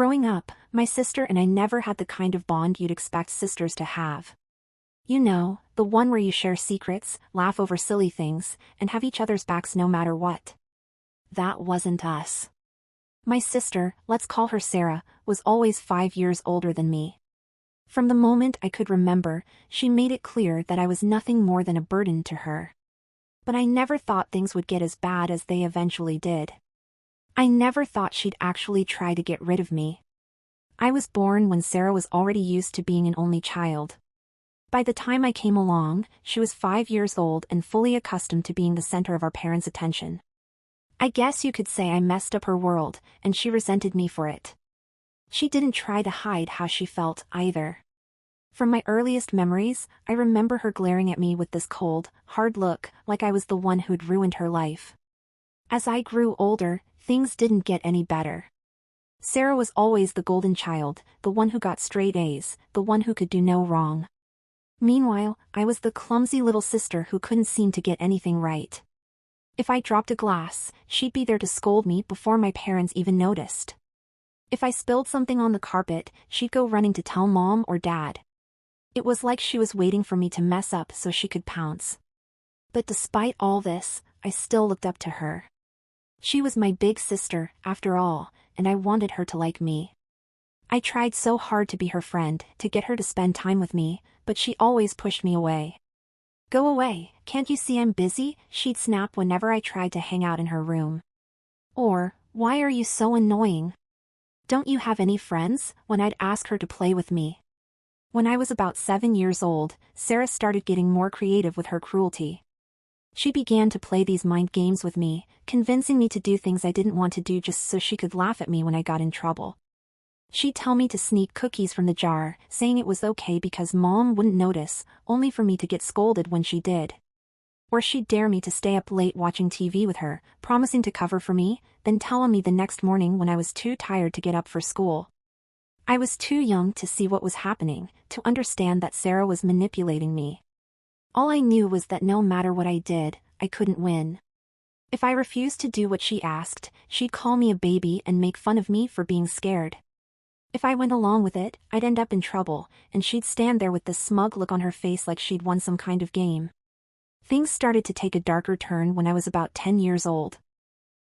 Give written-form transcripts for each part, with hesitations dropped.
Growing up, my sister and I never had the kind of bond you'd expect sisters to have. You know, the one where you share secrets, laugh over silly things, and have each other's backs no matter what. That wasn't us. My sister, let's call her Sarah, was always 5 years older than me. From the moment I could remember, she made it clear that I was nothing more than a burden to her. But I never thought things would get as bad as they eventually did. I never thought she'd actually try to get rid of me. I was born when Sarah was already used to being an only child. By the time I came along, she was 5 years old and fully accustomed to being the center of our parents' attention. I guess you could say I messed up her world, and she resented me for it. She didn't try to hide how she felt, either. From my earliest memories, I remember her glaring at me with this cold, hard look, like I was the one who'd ruined her life. As I grew older, things didn't get any better. Sarah was always the golden child, the one who got straight A's, the one who could do no wrong. Meanwhile, I was the clumsy little sister who couldn't seem to get anything right. If I dropped a glass, she'd be there to scold me before my parents even noticed. If I spilled something on the carpet, she'd go running to tell mom or dad. It was like she was waiting for me to mess up so she could pounce. But despite all this, I still looked up to her. She was my big sister, after all, and I wanted her to like me. I tried so hard to be her friend, to get her to spend time with me, but she always pushed me away. "Go away, can't you see I'm busy?" she'd snap whenever I tried to hang out in her room. Or, "Why are you so annoying? Don't you have any friends?" when I'd ask her to play with me. When I was about 7 years old, Sarah started getting more creative with her cruelty. She began to play these mind games with me, convincing me to do things I didn't want to do just so she could laugh at me when I got in trouble. She'd tell me to sneak cookies from the jar, saying it was okay because mom wouldn't notice, only for me to get scolded when she did. Or she'd dare me to stay up late watching TV with her, promising to cover for me, then tell on me the next morning when I was too tired to get up for school. I was too young to see what was happening, to understand that Sarah was manipulating me. All I knew was that no matter what I did, I couldn't win. If I refused to do what she asked, she'd call me a baby and make fun of me for being scared. If I went along with it, I'd end up in trouble, and she'd stand there with this smug look on her face like she'd won some kind of game. Things started to take a darker turn when I was about 10 years old.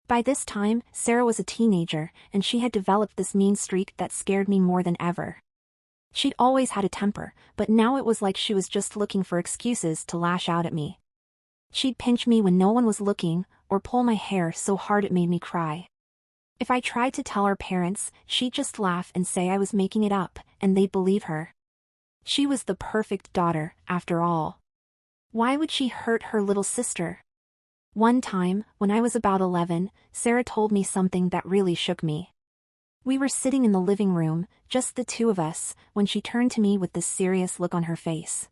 By this time, Sarah was a teenager, and she had developed this mean streak that scared me more than ever. She'd always had a temper, but now it was like she was just looking for excuses to lash out at me. She'd pinch me when no one was looking, or pull my hair so hard it made me cry. If I tried to tell our parents, she'd just laugh and say I was making it up, and they'd believe her. She was the perfect daughter, after all. Why would she hurt her little sister? One time, when I was about 11, Sarah told me something that really shook me. We were sitting in the living room, just the two of us, when she turned to me with this serious look on her face.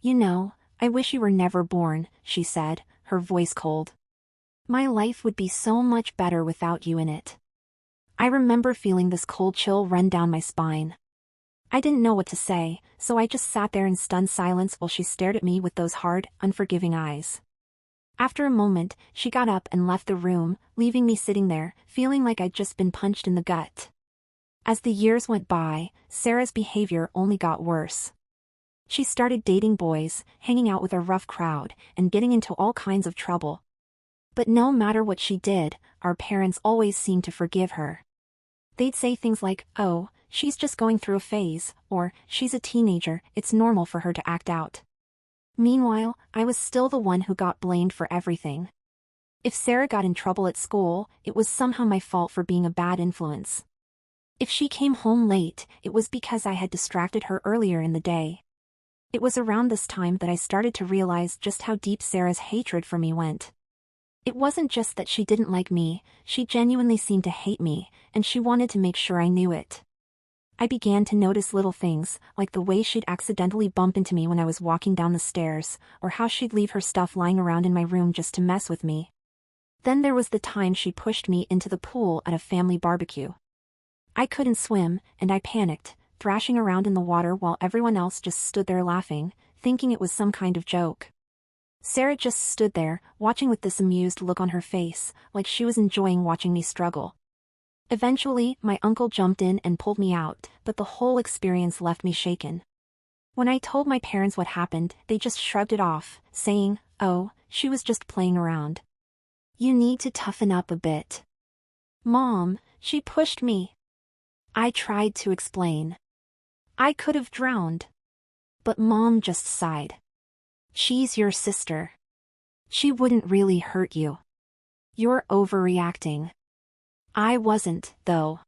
"You know, I wish you were never born," she said, her voice cold. "My life would be so much better without you in it." I remember feeling this cold chill run down my spine. I didn't know what to say, so I just sat there in stunned silence while she stared at me with those hard, unforgiving eyes. After a moment, she got up and left the room, leaving me sitting there, feeling like I'd just been punched in the gut. As the years went by, Sarah's behavior only got worse. She started dating boys, hanging out with a rough crowd, and getting into all kinds of trouble. But no matter what she did, our parents always seemed to forgive her. They'd say things like, "Oh, she's just going through a phase," or "She's a teenager, it's normal for her to act out." Meanwhile, I was still the one who got blamed for everything. If Sarah got in trouble at school, it was somehow my fault for being a bad influence. If she came home late, it was because I had distracted her earlier in the day. It was around this time that I started to realize just how deep Sarah's hatred for me went. It wasn't just that she didn't like me, she genuinely seemed to hate me, and she wanted to make sure I knew it. I began to notice little things, like the way she'd accidentally bump into me when I was walking down the stairs, or how she'd leave her stuff lying around in my room just to mess with me. Then there was the time she pushed me into the pool at a family barbecue. I couldn't swim, and I panicked, thrashing around in the water while everyone else just stood there laughing, thinking it was some kind of joke. Sarah just stood there, watching with this amused look on her face, like she was enjoying watching me struggle. Eventually, my uncle jumped in and pulled me out, but the whole experience left me shaken. When I told my parents what happened, they just shrugged it off, saying, "Oh, she was just playing around. You need to toughen up a bit." "Mom, she pushed me." I tried to explain. "I could have drowned." But Mom just sighed. "She's your sister. She wouldn't really hurt you. You're overreacting." I wasn't, though.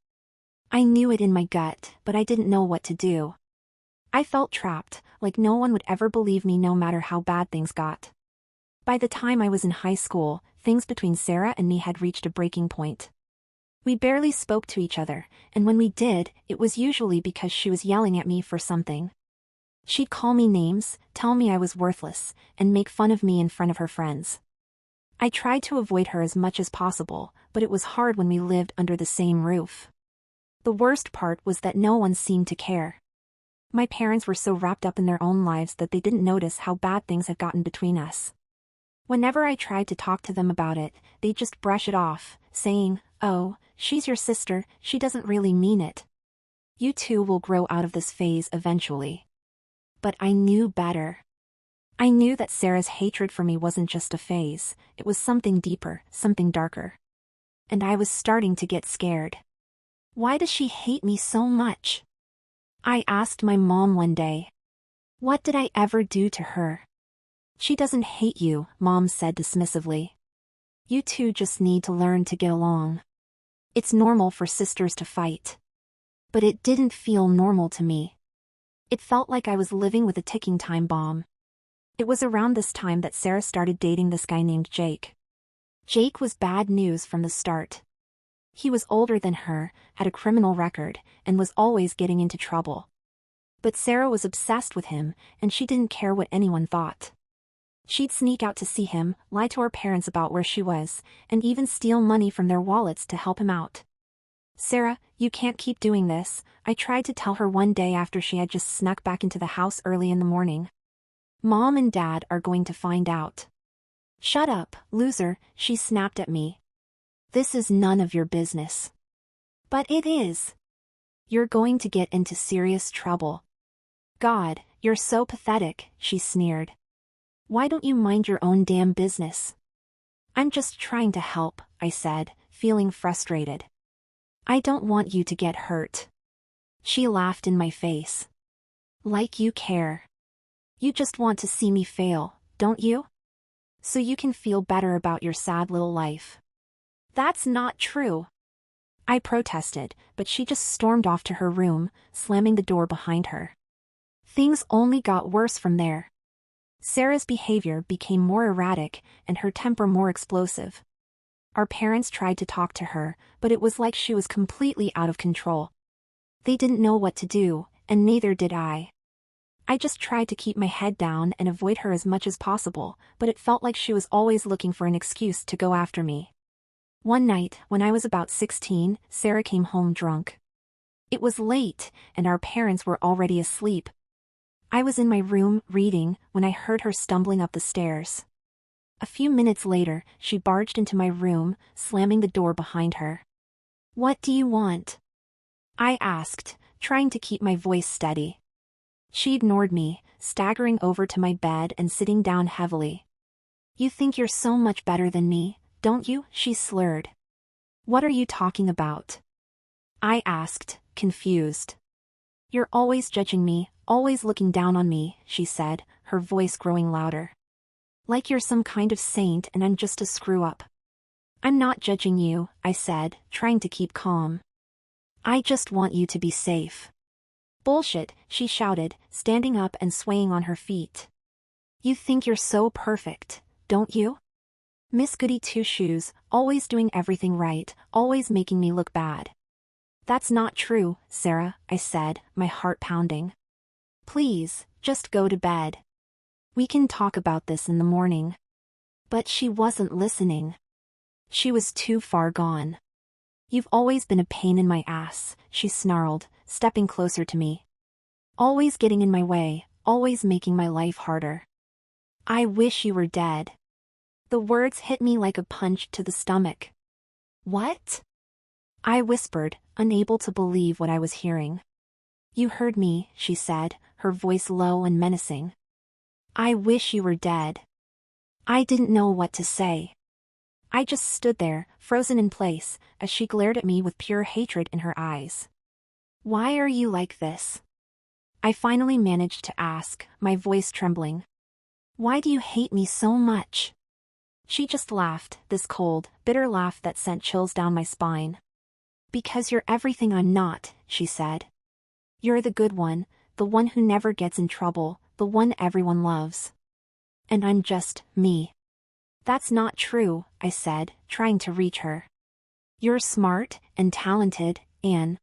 I knew it in my gut, but I didn't know what to do. I felt trapped, like no one would ever believe me no matter how bad things got. By the time I was in high school, things between Sarah and me had reached a breaking point. We barely spoke to each other, and when we did, it was usually because she was yelling at me for something. She'd call me names, tell me I was worthless, and make fun of me in front of her friends. I tried to avoid her as much as possible, but it was hard when we lived under the same roof. The worst part was that no one seemed to care. My parents were so wrapped up in their own lives that they didn't notice how bad things had gotten between us. Whenever I tried to talk to them about it, they'd just brush it off, saying, "Oh, she's your sister, she doesn't really mean it. You two will grow out of this phase eventually." But I knew better. I knew that Sarah's hatred for me wasn't just a phase, it was something deeper, something darker. And I was starting to get scared. Why does she hate me so much? I asked my mom one day. What did I ever do to her? "She doesn't hate you," Mom said dismissively. "You two just need to learn to get along. It's normal for sisters to fight." But it didn't feel normal to me. It felt like I was living with a ticking time bomb. It was around this time that Sarah started dating this guy named Jake. Jake was bad news from the start. He was older than her, had a criminal record, and was always getting into trouble. But Sarah was obsessed with him, and she didn't care what anyone thought. She'd sneak out to see him, lie to her parents about where she was, and even steal money from their wallets to help him out. "Sarah, you can't keep doing this," I tried to tell her one day after she had just snuck back into the house early in the morning. "Mom and Dad are going to find out." "Shut up, loser," she snapped at me. "This is none of your business." "But it is. You're going to get into serious trouble." "God, you're so pathetic," she sneered. "Why don't you mind your own damn business?" "I'm just trying to help," I said, feeling frustrated. "I don't want you to get hurt." She laughed in my face. "Like you care. You just want to see me fail, don't you? So you can feel better about your sad little life." "That's not true." I protested, but she just stormed off to her room, slamming the door behind her. Things only got worse from there. Sarah's behavior became more erratic, and her temper more explosive. Our parents tried to talk to her, but it was like she was completely out of control. They didn't know what to do, and neither did I. I just tried to keep my head down and avoid her as much as possible, but it felt like she was always looking for an excuse to go after me. One night, when I was about 16, Sarah came home drunk. It was late, and our parents were already asleep. I was in my room, reading, when I heard her stumbling up the stairs. A few minutes later, she barged into my room, slamming the door behind her. "What do you want?" I asked, trying to keep my voice steady. She ignored me, staggering over to my bed and sitting down heavily. "You think you're so much better than me, don't you?" she slurred. "What are you talking about?" I asked, confused. "You're always judging me, always looking down on me," she said, her voice growing louder. "Like you're some kind of saint and I'm just a screw-up." "I'm not judging you," I said, trying to keep calm. "I just want you to be safe." "Bullshit," she shouted, standing up and swaying on her feet. "You think you're so perfect, don't you? Miss Goody Two-Shoes, always doing everything right, always making me look bad." "That's not true, Sarah," I said, my heart pounding. "Please, just go to bed. We can talk about this in the morning." But she wasn't listening. She was too far gone. "You've always been a pain in my ass," she snarled, stepping closer to me. "Always getting in my way, always making my life harder. I wish you were dead." The words hit me like a punch to the stomach. "What?" I whispered, unable to believe what I was hearing. You heard me, she said, her voice low and menacing. I wish you were dead. I didn't know what to say. I just stood there, frozen in place, as she glared at me with pure hatred in her eyes. Why are you like this? I finally managed to ask, my voice trembling. Why do you hate me so much? She just laughed, this cold, bitter laugh that sent chills down my spine. Because you're everything I'm not, she said. You're the good one, the one who never gets in trouble, the one everyone loves. And I'm just me. That's not true, I said, trying to reach her. You're smart and talented, Anne.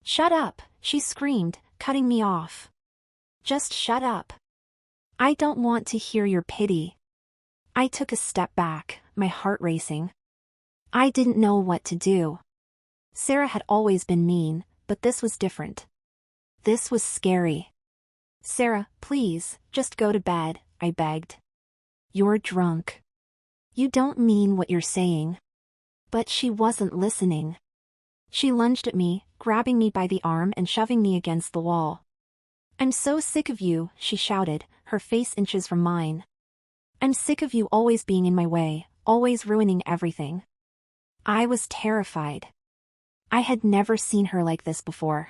Shut up, she screamed, cutting me off. Just shut up. I don't want to hear your pity. I took a step back, my heart racing. I didn't know what to do. Sarah had always been mean, but this was different. This was scary. Sarah, please, just go to bed, I begged. You're drunk. You don't mean what you're saying. But she wasn't listening. She lunged at me, grabbing me by the arm and shoving me against the wall. I'm so sick of you, she shouted, her face inches from mine. I'm sick of you always being in my way, always ruining everything. I was terrified. I had never seen her like this before.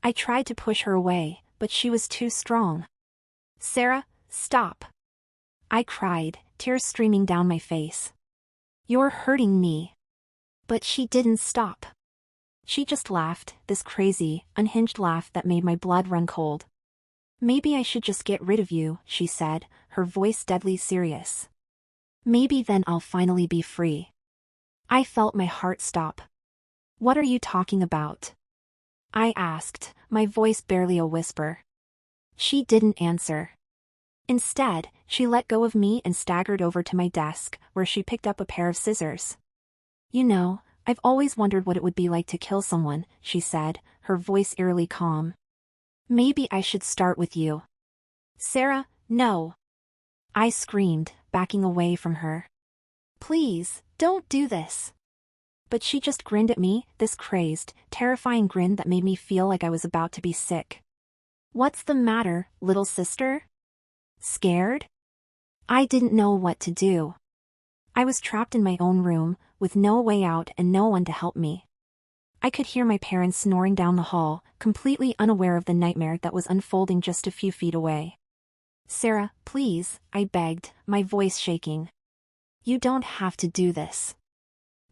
I tried to push her away, but she was too strong. Sarah, stop. I cried, tears streaming down my face. You're hurting me. But she didn't stop. She just laughed, this crazy, unhinged laugh that made my blood run cold. Maybe I should just get rid of you, she said, her voice deadly serious. Maybe then I'll finally be free. I felt my heart stop. What are you talking about? I asked, my voice barely a whisper. She didn't answer. Instead, she let go of me and staggered over to my desk, where she picked up a pair of scissors. You know, I've always wondered what it would be like to kill someone, she said, her voice eerily calm. Maybe I should start with you. Sarah, no. I screamed, backing away from her. Please, don't do this. But she just grinned at me, this crazed, terrifying grin that made me feel like I was about to be sick. What's the matter, little sister? Scared? I didn't know what to do. I was trapped in my own room, with no way out and no one to help me. I could hear my parents snoring down the hall, completely unaware of the nightmare that was unfolding just a few feet away. Sarah, please, I begged, my voice shaking. You don't have to do this.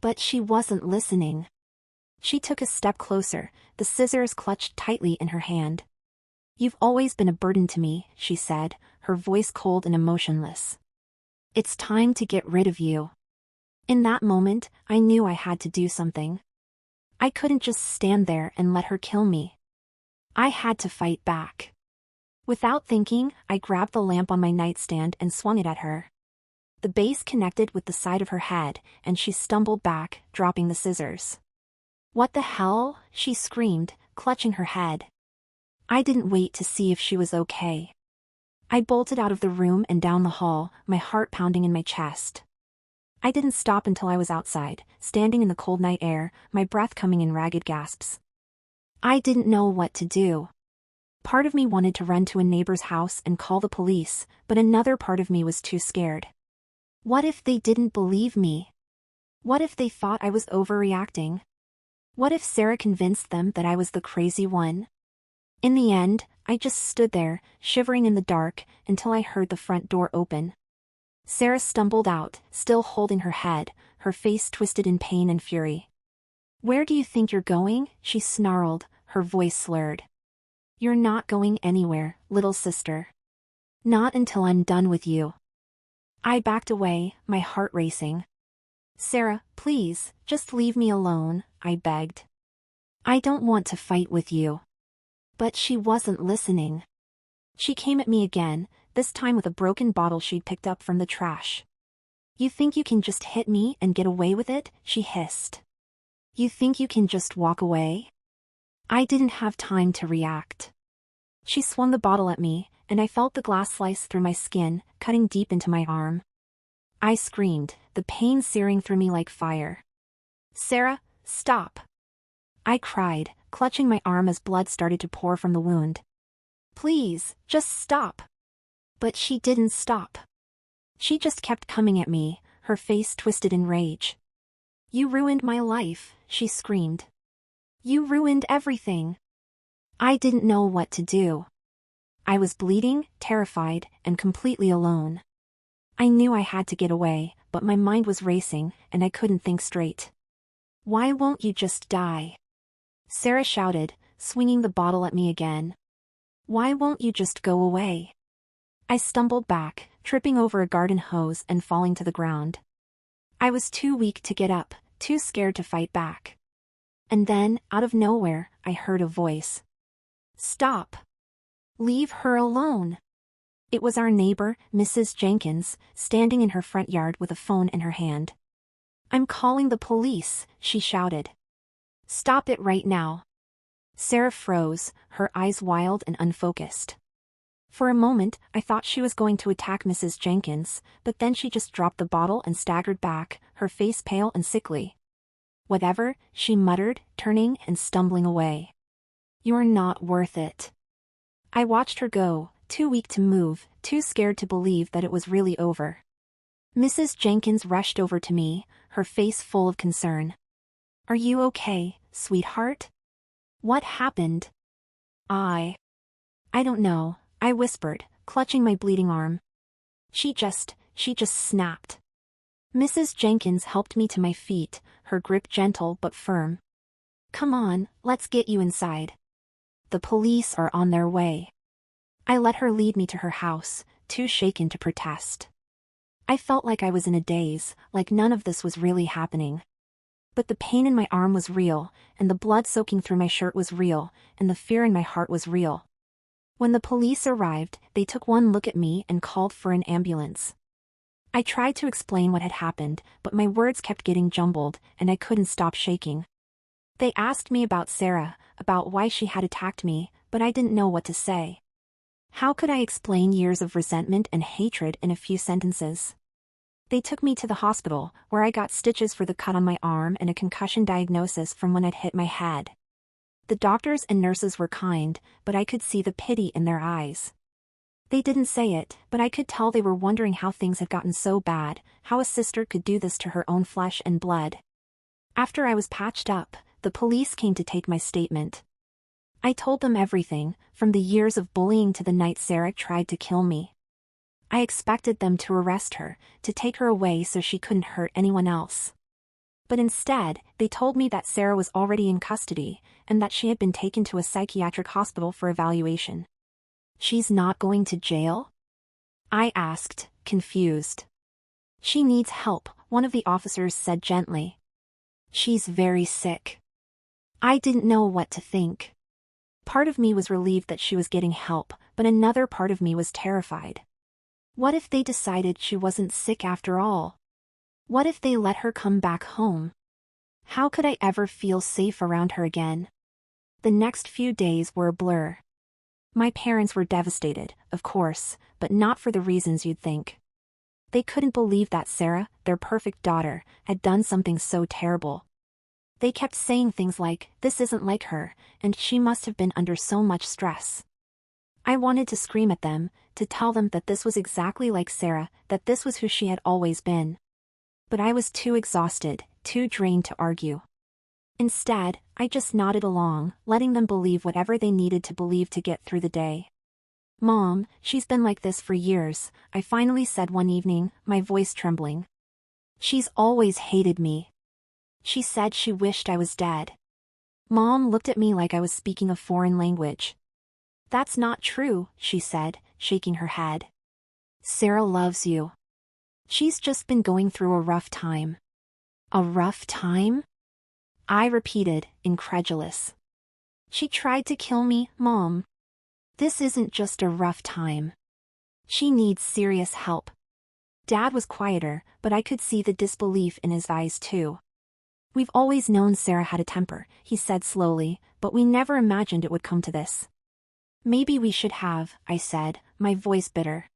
But she wasn't listening. She took a step closer, the scissors clutched tightly in her hand. You've always been a burden to me, she said, her voice cold and emotionless. It's time to get rid of you. In that moment, I knew I had to do something. I couldn't just stand there and let her kill me. I had to fight back. Without thinking, I grabbed the lamp on my nightstand and swung it at her. The base connected with the side of her head, and she stumbled back, dropping the scissors. What the hell? She screamed, clutching her head. I didn't wait to see if she was okay. I bolted out of the room and down the hall, my heart pounding in my chest. I didn't stop until I was outside, standing in the cold night air, my breath coming in ragged gasps. I didn't know what to do. Part of me wanted to run to a neighbor's house and call the police, but another part of me was too scared. What if they didn't believe me? What if they thought I was overreacting? What if Sarah convinced them that I was the crazy one? In the end, I just stood there, shivering in the dark, until I heard the front door open. Sarah stumbled out, still holding her head, her face twisted in pain and fury. Where do you think you're going? She snarled, her voice slurred. You're not going anywhere, little sister. Not until I'm done with you. I backed away, my heart racing. Sarah, please, just leave me alone, I begged. I don't want to fight with you. But she wasn't listening. She came at me again, this time with a broken bottle she'd picked up from the trash. You think you can just hit me and get away with it? She hissed. You think you can just walk away? I didn't have time to react. She swung the bottle at me, and I felt the glass slice through my skin, cutting deep into my arm. I screamed, the pain searing through me like fire. Sarah, stop, I cried, clutching my arm as blood started to pour from the wound. Please, just stop. But she didn't stop. She just kept coming at me, her face twisted in rage. You ruined my life, she screamed. You ruined everything. I didn't know what to do. I was bleeding, terrified, and completely alone. I knew I had to get away, but my mind was racing, and I couldn't think straight. Why won't you just die? Sarah shouted, swinging the bottle at me again. Why won't you just go away? I stumbled back, tripping over a garden hose and falling to the ground. I was too weak to get up, too scared to fight back. And then, out of nowhere, I heard a voice. Stop. Leave her alone. It was our neighbor, Mrs. Jenkins, standing in her front yard with a phone in her hand. I'm calling the police, she shouted. Stop it right now. Sarah froze, her eyes wild and unfocused. For a moment, I thought she was going to attack Mrs. Jenkins, but then she just dropped the bottle and staggered back, her face pale and sickly. Whatever, she muttered, turning and stumbling away. You're not worth it. I watched her go, too weak to move, too scared to believe that it was really over. Mrs. Jenkins rushed over to me, her face full of concern. Are you okay, sweetheart? What happened? I don't know, I whispered, clutching my bleeding arm. She just snapped. Mrs. Jenkins helped me to my feet, her grip gentle but firm. Come on, let's get you inside. The police are on their way. I let her lead me to her house, too shaken to protest. I felt like I was in a daze, like none of this was really happening. But the pain in my arm was real, and the blood soaking through my shirt was real, and the fear in my heart was real. When the police arrived, they took one look at me and called for an ambulance. I tried to explain what had happened, but my words kept getting jumbled, and I couldn't stop shaking. They asked me about Sarah, about why she had attacked me, but I didn't know what to say. How could I explain years of resentment and hatred in a few sentences? They took me to the hospital, where I got stitches for the cut on my arm and a concussion diagnosis from when I'd hit my head. The doctors and nurses were kind, but I could see the pity in their eyes. They didn't say it, but I could tell they were wondering how things had gotten so bad, how a sister could do this to her own flesh and blood. After I was patched up, the police came to take my statement. I told them everything, from the years of bullying to the night Sarah tried to kill me. I expected them to arrest her, to take her away so she couldn't hurt anyone else. But instead, they told me that Sarah was already in custody, and that she had been taken to a psychiatric hospital for evaluation. She's not going to jail? I asked, confused. She needs help, one of the officers said gently. She's very sick. I didn't know what to think. Part of me was relieved that she was getting help, but another part of me was terrified. What if they decided she wasn't sick after all? What if they let her come back home? How could I ever feel safe around her again? The next few days were a blur. My parents were devastated, of course, but not for the reasons you'd think. They couldn't believe that Sarah, their perfect daughter, had done something so terrible. They kept saying things like, "This isn't like her," and "She must have been under so much stress." I wanted to scream at them, to tell them that this was exactly like Sarah, that this was who she had always been. But I was too exhausted, too drained to argue. Instead, I just nodded along, letting them believe whatever they needed to believe to get through the day. "Mom, she's been like this for years," I finally said one evening, my voice trembling. "She's always hated me. She said she wished I was dead." Mom looked at me like I was speaking a foreign language. "That's not true," she said, shaking her head. "Sarah loves you. She's just been going through a rough time." "A rough time?" I repeated, incredulous. "She tried to kill me, Mom. This isn't just a rough time. She needs serious help." Dad was quieter, but I could see the disbelief in his eyes too. "We've always known Sarah had a temper," he said slowly, "but we never imagined it would come to this." "Maybe we should have," I said, my voice bitter.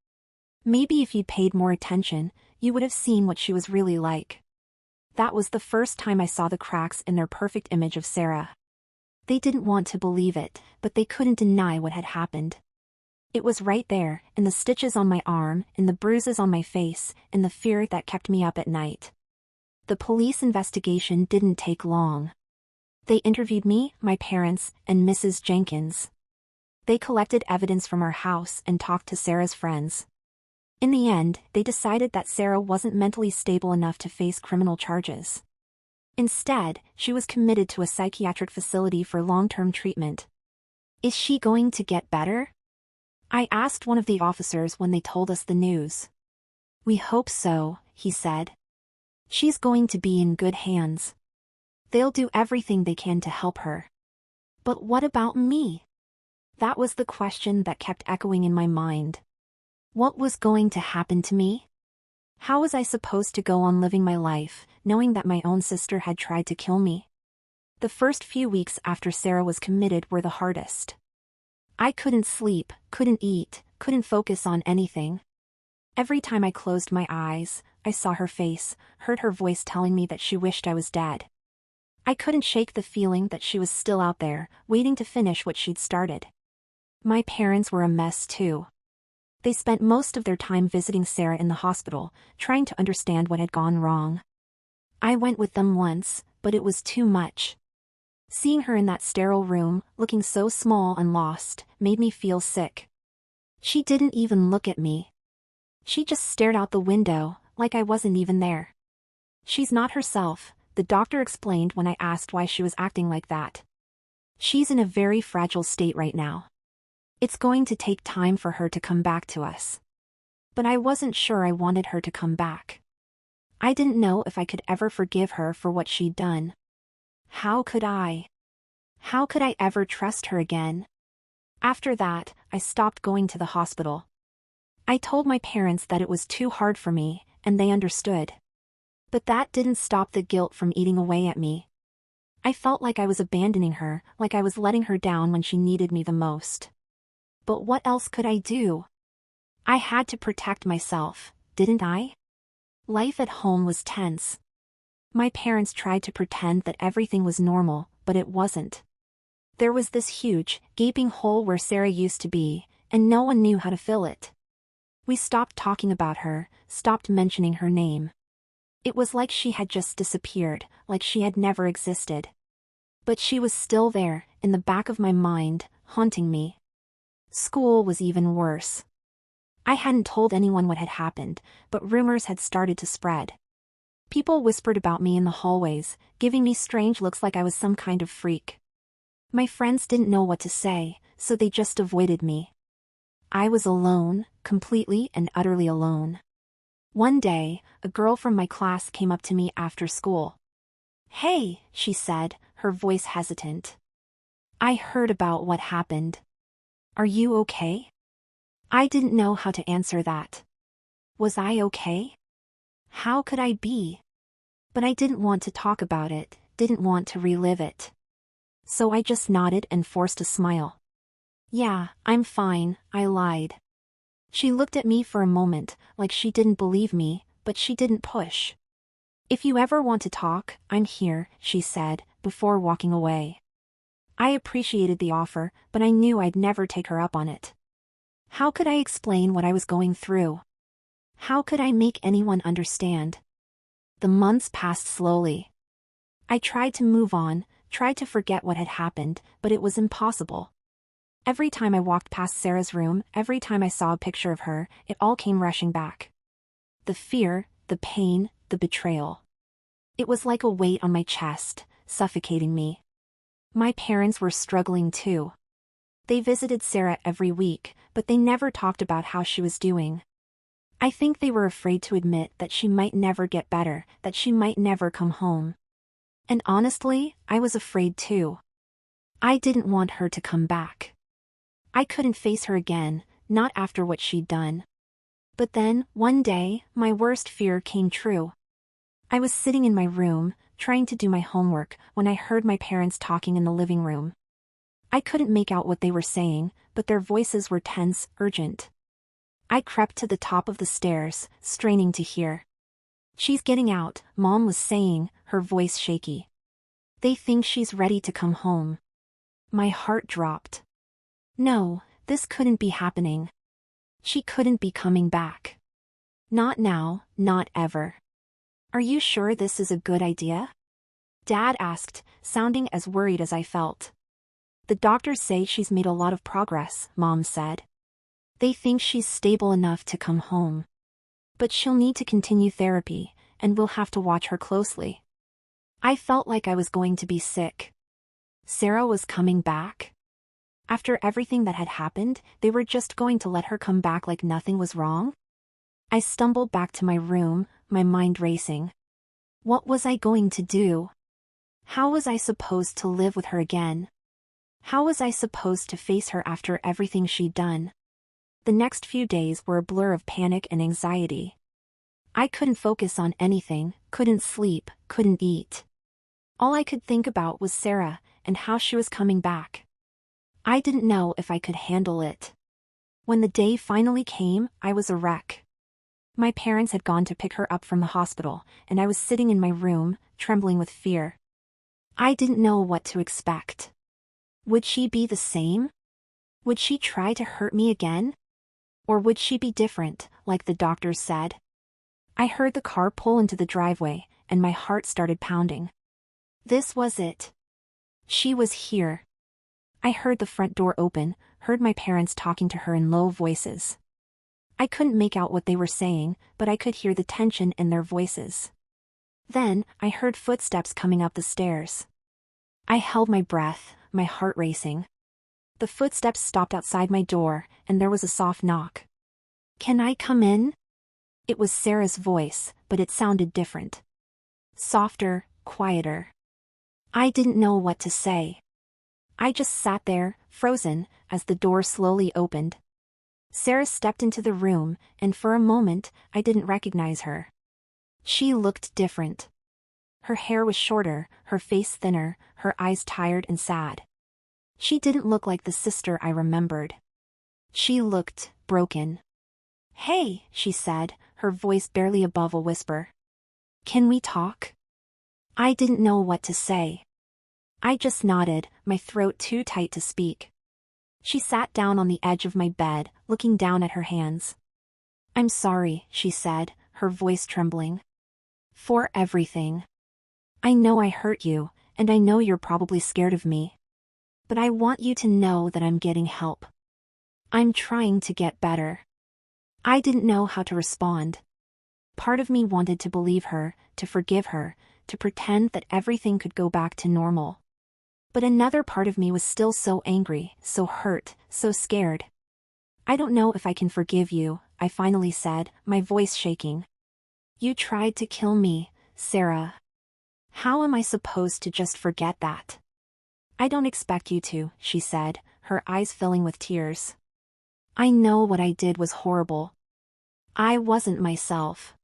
"Maybe if you'd paid more attention, you would have seen what she was really like." That was the first time I saw the cracks in their perfect image of Sarah. They didn't want to believe it, but they couldn't deny what had happened. It was right there, in the stitches on my arm, in the bruises on my face, in the fear that kept me up at night. The police investigation didn't take long. They interviewed me, my parents, and Mrs. Jenkins. They collected evidence from our house and talked to Sarah's friends. In the end, they decided that Sarah wasn't mentally stable enough to face criminal charges. Instead, she was committed to a psychiatric facility for long-term treatment. Is she going to get better? I asked one of the officers when they told us the news. We hope so, he said. She's going to be in good hands. They'll do everything they can to help her. But what about me? That was the question that kept echoing in my mind. What was going to happen to me? How was I supposed to go on living my life, knowing that my own sister had tried to kill me? The first few weeks after Sarah was committed were the hardest. I couldn't sleep, couldn't eat, couldn't focus on anything. Every time I closed my eyes, I saw her face, heard her voice telling me that she wished I was dead. I couldn't shake the feeling that she was still out there, waiting to finish what she'd started. My parents were a mess too. They spent most of their time visiting Sarah in the hospital, trying to understand what had gone wrong. I went with them once, but it was too much. Seeing her in that sterile room, looking so small and lost, made me feel sick. She didn't even look at me. She just stared out the window, like I wasn't even there. She's not herself, the doctor explained when I asked why she was acting like that. She's in a very fragile state right now. It's going to take time for her to come back to us. But I wasn't sure I wanted her to come back. I didn't know if I could ever forgive her for what she'd done. How could I? How could I ever trust her again? After that, I stopped going to the hospital. I told my parents that it was too hard for me, and they understood. But that didn't stop the guilt from eating away at me. I felt like I was abandoning her, like I was letting her down when she needed me the most. But what else could I do? I had to protect myself, didn't I? Life at home was tense. My parents tried to pretend that everything was normal, but it wasn't. There was this huge, gaping hole where Sarah used to be, and no one knew how to fill it. We stopped talking about her, stopped mentioning her name. It was like she had just disappeared, like she had never existed. But she was still there, in the back of my mind, haunting me. School was even worse. I hadn't told anyone what had happened, but rumors had started to spread. People whispered about me in the hallways, giving me strange looks like I was some kind of freak. My friends didn't know what to say, so they just avoided me. I was alone, completely and utterly alone. One day, a girl from my class came up to me after school. "Hey," she said, her voice hesitant. "I heard about what happened. Are you okay?" I didn't know how to answer that. Was I okay? How could I be? But I didn't want to talk about it, didn't want to relive it. So I just nodded and forced a smile. "Yeah, I'm fine," I lied. She looked at me for a moment, like she didn't believe me, but she didn't push. "If you ever want to talk, I'm here," she said, before walking away. I appreciated the offer, but I knew I'd never take her up on it. How could I explain what I was going through? How could I make anyone understand? The months passed slowly. I tried to move on, tried to forget what had happened, but it was impossible. Every time I walked past Sarah's room, every time I saw a picture of her, it all came rushing back. The fear, the pain, the betrayal. It was like a weight on my chest, suffocating me. My parents were struggling too. They visited Sarah every week, but they never talked about how she was doing. I think they were afraid to admit that she might never get better, that she might never come home. And honestly, I was afraid too. I didn't want her to come back. I couldn't face her again, not after what she'd done. But then, one day, my worst fear came true. I was sitting in my room, trying to do my homework, when I heard my parents talking in the living room. I couldn't make out what they were saying, but their voices were tense, urgent. I crept to the top of the stairs, straining to hear. "She's getting out," Mom was saying, her voice shaky. "They think she's ready to come home." My heart dropped. No, this couldn't be happening. She couldn't be coming back. Not now, not ever. Are you sure this is a good idea? Dad asked, sounding as worried as I felt. The doctors say she's made a lot of progress, Mom said. They think she's stable enough to come home. But she'll need to continue therapy, and we'll have to watch her closely. I felt like I was going to be sick. Sarah was coming back? After everything that had happened, they were just going to let her come back like nothing was wrong? I stumbled back to my room, my mind racing. What was I going to do? How was I supposed to live with her again? How was I supposed to face her after everything she'd done? The next few days were a blur of panic and anxiety. I couldn't focus on anything, couldn't sleep, couldn't eat. All I could think about was Sarah, and how she was coming back. I didn't know if I could handle it. When the day finally came, I was a wreck. My parents had gone to pick her up from the hospital, and I was sitting in my room, trembling with fear. I didn't know what to expect. Would she be the same? Would she try to hurt me again? Or would she be different, like the doctors said? I heard the car pull into the driveway, and my heart started pounding. This was it. She was here. I heard the front door open, heard my parents talking to her in low voices. I couldn't make out what they were saying, but I could hear the tension in their voices. Then, I heard footsteps coming up the stairs. I held my breath, my heart racing. The footsteps stopped outside my door, and there was a soft knock. "Can I come in?" It was Sarah's voice, but it sounded different. Softer, quieter. I didn't know what to say. I just sat there, frozen, as the door slowly opened. Sarah stepped into the room, and for a moment, I didn't recognize her. She looked different. Her hair was shorter, her face thinner, her eyes tired and sad. She didn't look like the sister I remembered. She looked broken. "Hey," she said, her voice barely above a whisper. "Can we talk?" I didn't know what to say. I just nodded, my throat too tight to speak. She sat down on the edge of my bed, looking down at her hands. "I'm sorry," she said, her voice trembling. "For everything. I know I hurt you, and I know you're probably scared of me. But I want you to know that I'm getting help. I'm trying to get better." I didn't know how to respond. Part of me wanted to believe her, to forgive her, to pretend that everything could go back to normal. But another part of me was still so angry, so hurt, so scared. "I don't know if I can forgive you," I finally said, my voice shaking. "You tried to kill me, Sarah. How am I supposed to just forget that?" "I don't expect you to," she said, her eyes filling with tears. "I know what I did was horrible. I wasn't myself.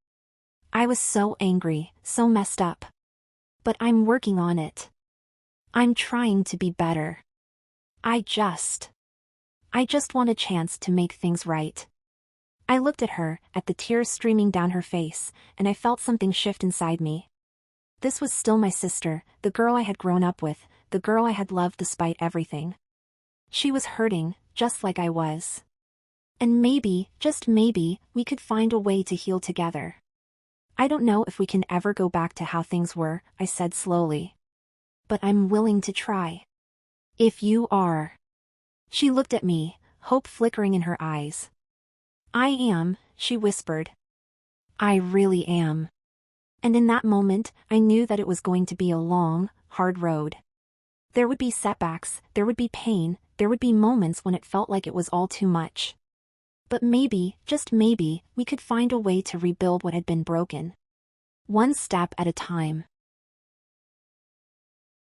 I was so angry, so messed up. But I'm working on it. I'm trying to be better. I just want a chance to make things right." I looked at her, at the tears streaming down her face, and I felt something shift inside me. This was still my sister, the girl I had grown up with, the girl I had loved despite everything. She was hurting, just like I was. And maybe, just maybe, we could find a way to heal together. "I don't know if we can ever go back to how things were," I said slowly. "But I'm willing to try. If you are." She looked at me, hope flickering in her eyes. "I am," she whispered. "I really am." And in that moment, I knew that it was going to be a long, hard road. There would be setbacks, there would be pain, there would be moments when it felt like it was all too much. But maybe, just maybe, we could find a way to rebuild what had been broken. One step at a time.